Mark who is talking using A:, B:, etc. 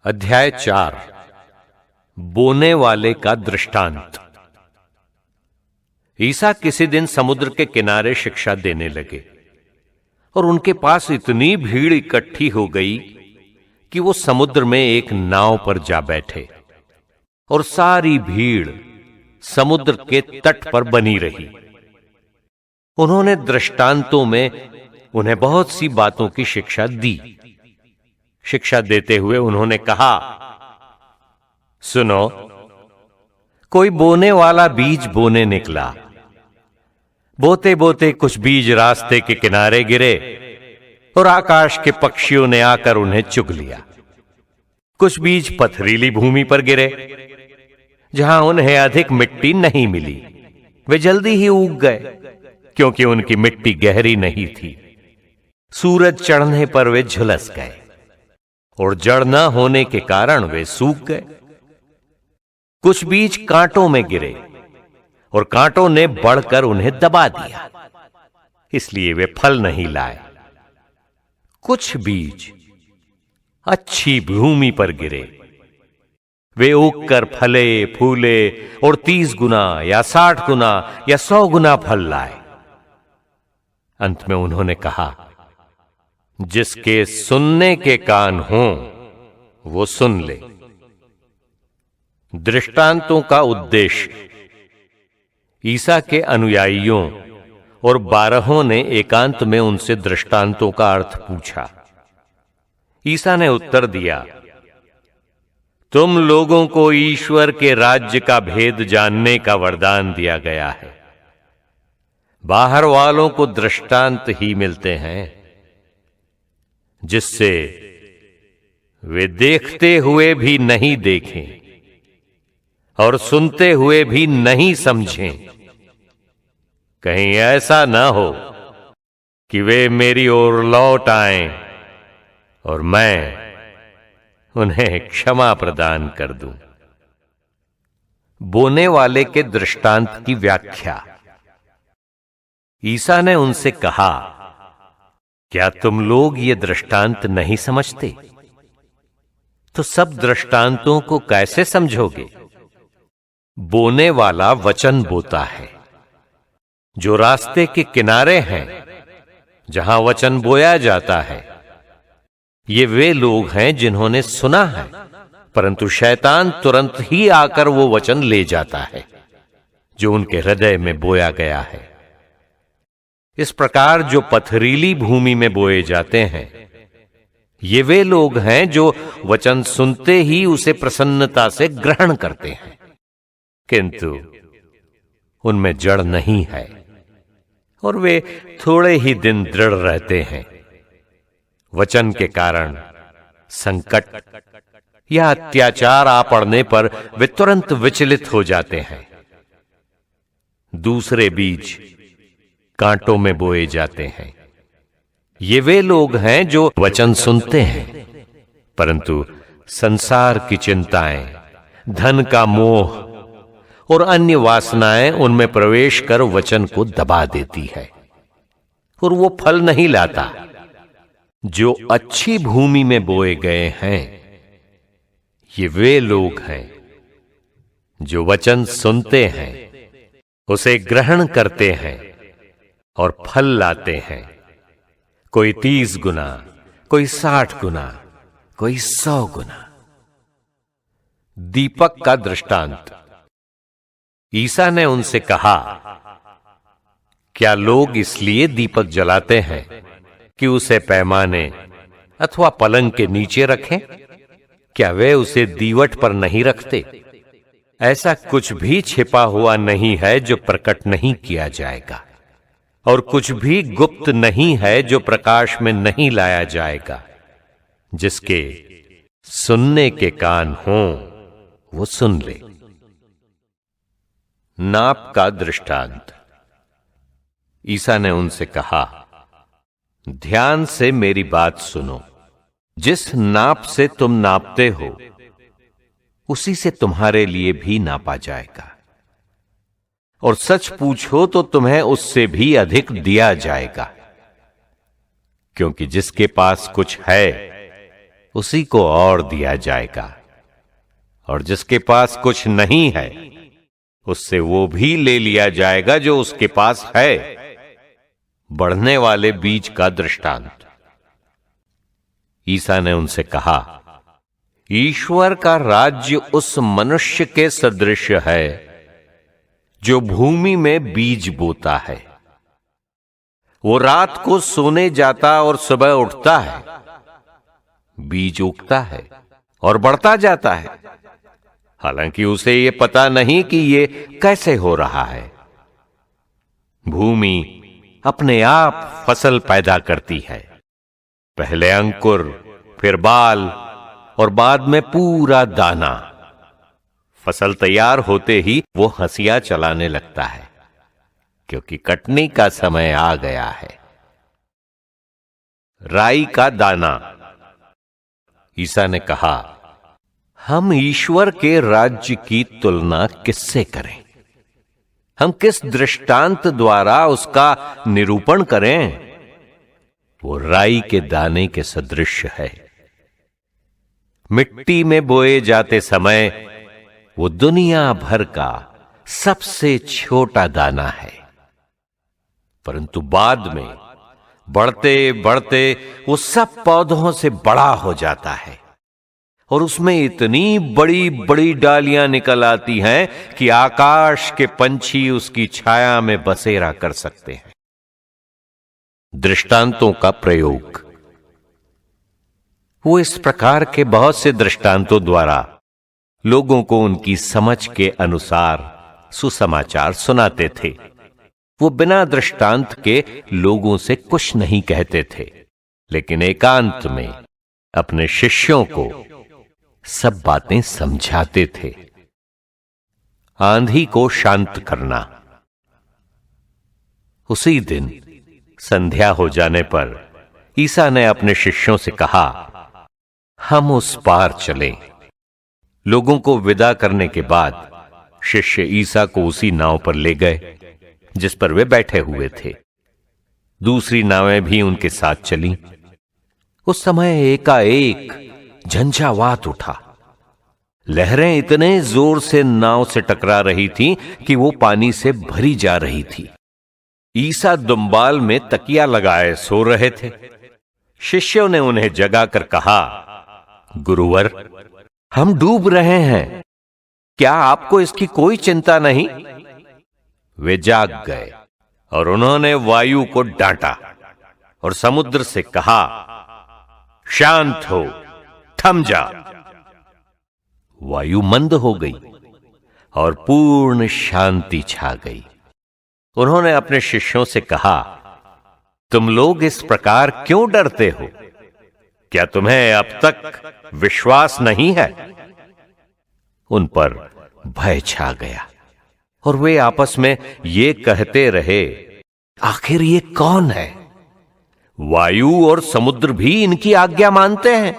A: अध्याय 4 बोने वाले का दृष्टांत। ईसा किसी दिन समुद्र के किनारे शिक्षा देने लगे और उनके पास इतनी भीड़ इकट्ठी हो गई कि वो समुद्र में एक नाव पर जा बैठे और सारी भीड़ समुद्र के तट पर बनी रही। उन्होंने दृष्टांतों में उन्हें बहुत सी बातों की शिक्षा दी। शिक्षा देते हुए उन्होंने कहा, सुनो, कोई बोने वाला बीज बोने निकला। बोते बोते कुछ बीज रास्ते के किनारे गिरे और आकाश के पक्षियों ने आकर उन्हें चुग लिया। कुछ बीज पथरीली भूमि पर गिरे, जहां उन्हें अधिक मिट्टी नहीं मिली। वे जल्दी ही उग गए, क्योंकि उनकी मिट्टी गहरी नहीं थी। सूरज चढ़ने पर वे झुलस गए और जड़ न होने के कारण वे सूख गए। कुछ बीज कांटों में गिरे और कांटों ने बढ़कर उन्हें दबा दिया, इसलिए वे फल नहीं लाए। कुछ बीज अच्छी भूमि पर गिरे, वे उगकर फले फूले और 30 गुना या 60 गुना या 100 गुना फल लाए। अंत में उन्होंने कहा, जिसके सुनने के कान हों वो सुन ले। दृष्टांतों का उद्देश्य। ईसा के अनुयायियों और 12 ने एकांत में उनसे दृष्टांतों का अर्थ पूछा। ईसा ने उत्तर दिया, तुम लोगों को ईश्वर के राज्य का भेद जानने का वरदान दिया गया है। बाहर वालों को दृष्टांत ही मिलते हैं, जिससे वे देखते हुए भी नहीं देखें और सुनते हुए भी नहीं समझें। कहीं ऐसा ना हो कि वे मेरी ओर लौट आएं और मैं उन्हें क्षमा प्रदान कर दूं। बोने वाले के दृष्टांत की व्याख्या। ईसा ने उनसे कहा, क्या तुम लोग ये दृष्टांत नहीं समझते? तो सब दृष्टांतों को कैसे समझोगे? बोने वाला वचन बोता है। जो रास्ते के किनारे हैं, जहां वचन बोया जाता है, ये वे लोग हैं जिन्होंने सुना है, परंतु शैतान तुरंत ही आकर वो वचन ले जाता है जो उनके हृदय में बोया गया है। इस प्रकार जो पथरीली भूमि में बोए जाते हैं, ये वे लोग हैं जो वचन सुनते ही उसे प्रसन्नता से ग्रहण करते हैं, किंतु उनमें जड़ नहीं है और वे थोड़े ही दिन दृढ़ रहते हैं। वचन के कारण संकट या अत्याचार आ पड़ने पर वे तुरंत विचलित हो जाते हैं। दूसरे बीज कांटों में बोए जाते हैं। ये वे लोग हैं जो वचन सुनते हैं, परंतु संसार की चिंताएं, धन का मोह और अन्य वासनाएं उनमें प्रवेश कर वचन को दबा देती है और वो फल नहीं लाता। जो अच्छी भूमि में बोए गए हैं, ये वे लोग हैं जो वचन सुनते हैं, उसे ग्रहण करते हैं और फल लाते हैं। कोई 30 गुना, कोई 60 गुना, कोई 100 गुना। दीपक का दृष्टांत। ईसा ने उनसे कहा, क्या लोग इसलिए दीपक जलाते हैं कि उसे पैमाने अथवा पलंग के नीचे रखें? क्या वे उसे दीवट पर नहीं रखते? ऐसा कुछ भी छिपा हुआ नहीं है जो प्रकट नहीं किया जाएगा, और कुछ भी गुप्त नहीं है जो प्रकाश में नहीं लाया जाएगा। जिसके सुनने के कान हों वो सुन ले। नाप का दृष्टांत। ईसा ने उनसे कहा, ध्यान से मेरी बात सुनो। जिस नाप से तुम नापते हो, उसी से तुम्हारे लिए भी नापा जाएगा, और सच पूछो तो तुम्हें उससे भी अधिक दिया जाएगा। क्योंकि जिसके पास कुछ है उसी को और दिया जाएगा, और जिसके पास कुछ नहीं है उससे वो भी ले लिया जाएगा जो उसके पास है। बढ़ने वाले बीज का दृष्टांत। ईसा ने उनसे कहा, ईश्वर का राज्य उस मनुष्य के सदृश है जो भूमि में बीज बोता है। वो रात को सोने जाता और सुबह उठता है, बीज उगता है और बढ़ता जाता है, हालांकि उसे ये पता नहीं कि ये कैसे हो रहा है। भूमि अपने आप फसल पैदा करती है, पहले अंकुर, फिर बाल और बाद में पूरा दाना। फसल तैयार होते ही वो हंसिया चलाने लगता है, क्योंकि कटने का समय आ गया है। राई का दाना। ईसा ने कहा, हम ईश्वर के राज्य की तुलना किससे करें? हम किस दृष्टांत द्वारा उसका निरूपण करें? वो राई के दाने के सदृश है। मिट्टी में बोए जाते समय वो दुनिया भर का सबसे छोटा दाना है, परंतु बाद में बढ़ते बढ़ते वो सब पौधों से बड़ा हो जाता है और उसमें इतनी बड़ी बड़ी डालियां निकल आती हैं कि आकाश के पंछी उसकी छाया में बसेरा कर सकते हैं। दृष्टांतों का प्रयोग। वो इस प्रकार के बहुत से दृष्टांतों द्वारा लोगों को उनकी समझ के अनुसार सुसमाचार सुनाते थे। वो बिना दृष्टांत के लोगों से कुछ नहीं कहते थे, लेकिन एकांत में अपने शिष्यों को सब बातें समझाते थे। आंधी को शांत करना। उसी दिन संध्या हो जाने पर ईसा ने अपने शिष्यों से कहा, हम उस पार चलें। लोगों को विदा करने के बाद शिष्य ईसा को उसी नाव पर ले गए जिस पर वे बैठे हुए थे। दूसरी नावें भी उनके साथ चलीं। उस समय एकाएक झंझावात उठा। लहरें इतने जोर से नाव से टकरा रही थीं कि वो पानी से भरी जा रही थी। ईसा दुम्बाल में तकिया लगाए सो रहे थे। शिष्यों ने उन्हें जगाकर कहा, गुरुवर, हम डूब रहे हैं, क्या आपको इसकी कोई चिंता नहीं? वे जाग गए और उन्होंने वायु को डांटा और समुद्र से कहा, शांत हो, थम जा। वायु मंद हो गई और पूर्ण शांति छा गई। उन्होंने अपने शिष्यों से कहा, तुम लोग इस प्रकार क्यों डरते हो? क्या तुम्हें अब तक विश्वास नहीं है? उन पर भय छा गया और वे आपस में ये कहते रहे, आखिर ये कौन है? वायु और समुद्र भी इनकी आज्ञा मानते हैं।